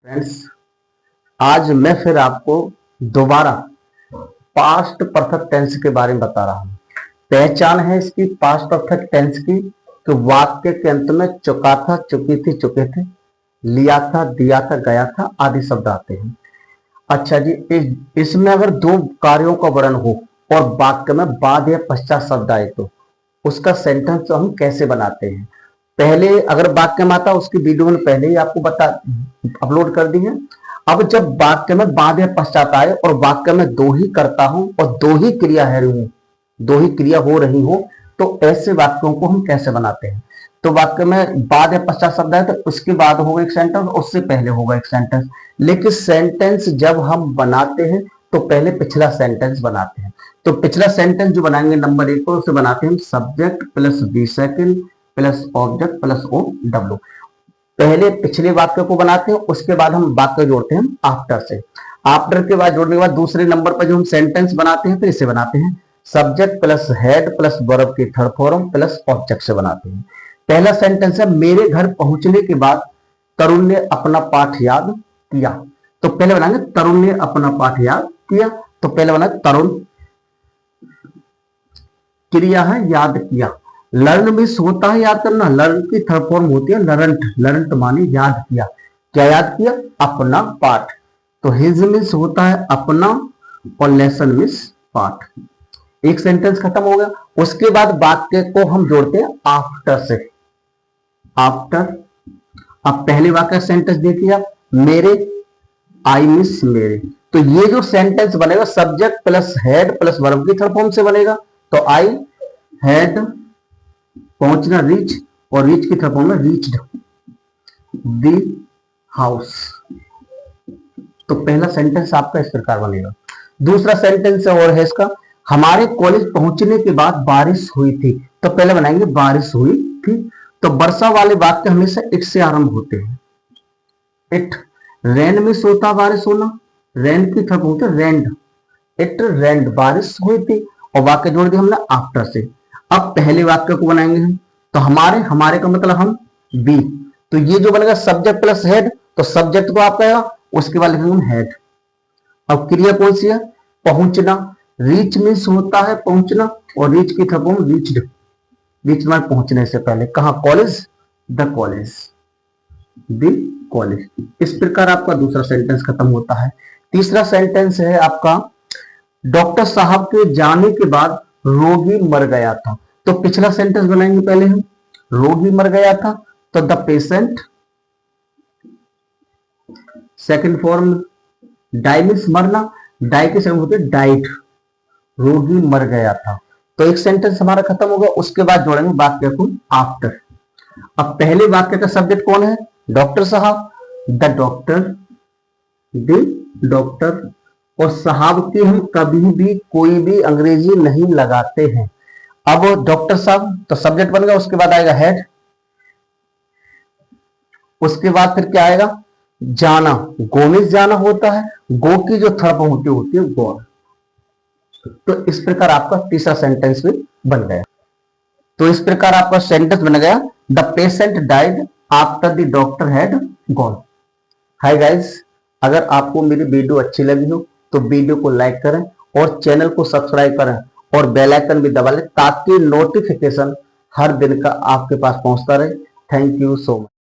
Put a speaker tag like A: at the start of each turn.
A: Friends, आज मैं फिर आपको दोबारा पास्ट परफेक्ट टेंस के बारे में बता रहा हूं। पहचान है इसकी पास्ट परफेक्ट टेंस की कि वाक्य के अंत में चुका था, चुकी थी, चुके थे, लिया था, दिया था, गया था आदि शब्द आते हैं। अच्छा जी, इसमें अगर दो कार्यों का वर्णन हो और वाक्य में बाद या पश्चात शब्द आए तो उसका सेंटेंस हम कैसे बनाते हैं। पहले अगर वाक्य में आता उसकी वीडियो में पहले ही आपको अपलोड कर दी है। अब जब वाक्य में बाद या पश्चात आए और वाक्य में दो ही करता हूं और दो ही क्रिया है रही हूं, दो ही क्रिया हो रही हो, तो ऐसे वाक्यों को हम कैसे बनाते हैं। तो वाक्य में बाद या पश्चात शब्द है तो उसके बाद होगा एक सेंटेंस, उससे पहले होगा एक सेंटेंस। लेकिन सेंटेंस जब हम बनाते हैं तो पहले पिछला सेंटेंस बनाते हैं। तो पिछला सेंटेंस जो बनाएंगे नंबर 1 को, उसे बनाते हैं subject plus V second plus object plus O W. पहले पिछले वाक्य को बनाते हैं, उसके बाद हम वाक्य जोड़ते हैं आफ्टर से। आफ्टर के बाद जोड़ने के बाद दूसरे नंबर पर जो हम सेंटेंस बनाते हैं तो इसे बनाते हैं subject plus head plus verb की थर्ड फॉर्म प्लस ऑब्जेक्ट से बनाते हैं। पहला सेंटेंस है मेरे घर पहुंचने के बाद तरुण ने अपना पाठ याद किया। तो पहले बनाएंगे तरुण ने अपना पाठ याद किया। तो पहले बना तरुण, क्रिया है याद किया। लर्न मिस होता है याद करना, लर्न की थर्ड फॉर्म होती है लर्नट। लर्नट माने याद किया। क्या याद किया? अपना पाठ। तो हिज मिस होता है अपना और लेसन मिस पाठ। एक सेंटेंस खत्म हो गया। उसके बाद वाक्य को हम जोड़ते हैं आफ्टर से। आफ्टर, अब पहले वाक्य सेंटेंस देखिए आप, मेरे आई मिस मेरे। तो ये जो सेंटेंस बनेगा subject plus head plus verb की थर्ड फॉर्म से बनेगा। तो आई हैड पहुंचना रीच और रीच की थर्ड फॉर्म में रीच्ड द हाउस। तो पहला सेंटेंस आपका इस प्रकार बनेगा। दूसरा सेंटेंस और है इसका, हमारे कॉलेज पहुंचने के बाद बारिश हुई थी। तो पहले बनाएंगे बारिश हुई थी। तो वर्षा वाले वाक्य हमेशा इट से आरंभ होते हैं। इट, रेन में सोता बारिश होना, रेन की थर्ड होता है रेंड। इट रेंड, बारिश हुई थी और वाक्य जोड़ दिया हमने आफ्टर से। अब पहले वाक्य को बनाएंगे हम। तो हमारे का मतलब हम बी। तो ये जो बनेगा सब्जेक्ट प्लस हेड, तो सब्जेक्ट को आप कहेगा, उसके बाद लिखेंगे हम हेड। अब क्रिया कौन सी है? पहुंचना। रीच मीन्स होता है पहुंचना और रीच की थर्ड फॉर्म रीच्ड। रीच में पहुंचने से पहले कहा? College, the college, the college. इस प्रकार आपका दूसरा सेंटेंस खत्म होता है। तीसरा सेंटेंस है आपका, डॉक्टर साहब के जाने के बाद रोगी मर गया था। तो पिछला सेंटेंस बनाएंगे पहले हम, रोगी मर गया था। तो the patient, second form die means मरना, डाई के सेकंड होते डाइड, रोगी मर गया था। तो एक सेंटेंस हमारा खत्म होगा। उसके बाद जोड़ेंगे वाक्य को आफ्टर। अब पहले वाक्य का सब्जेक्ट कौन है? डॉक्टर साहब, द डॉक्टर, द डॉक्टर। और साहब की हम कभी भी कोई भी अंग्रेजी नहीं लगाते हैं। अब डॉक्टर साहब तो सब्जेक्ट बन गया, उसके बाद आएगा हेड, उसके बाद फिर क्या आएगा? जाना, गोमिस जाना होता है, गो की जो थर्ड फॉर्म होती है गॉन। तो इस प्रकार आपका तीसरा सेंटेंस भी बन गया। तो इस प्रकार आपका सेंटेंस बन गया, the patient died after the doctor had gone. Hi guys, अगर आपको मेरी वीडियो अच्छी लगी हो तो वीडियो को लाइक करें और चैनल को सब्सक्राइब करें और बेल आइकन भी दबा लें ताकि नोटिफिकेशन हर दिन का आपके पास पहुंचता रहे। Thank you so much.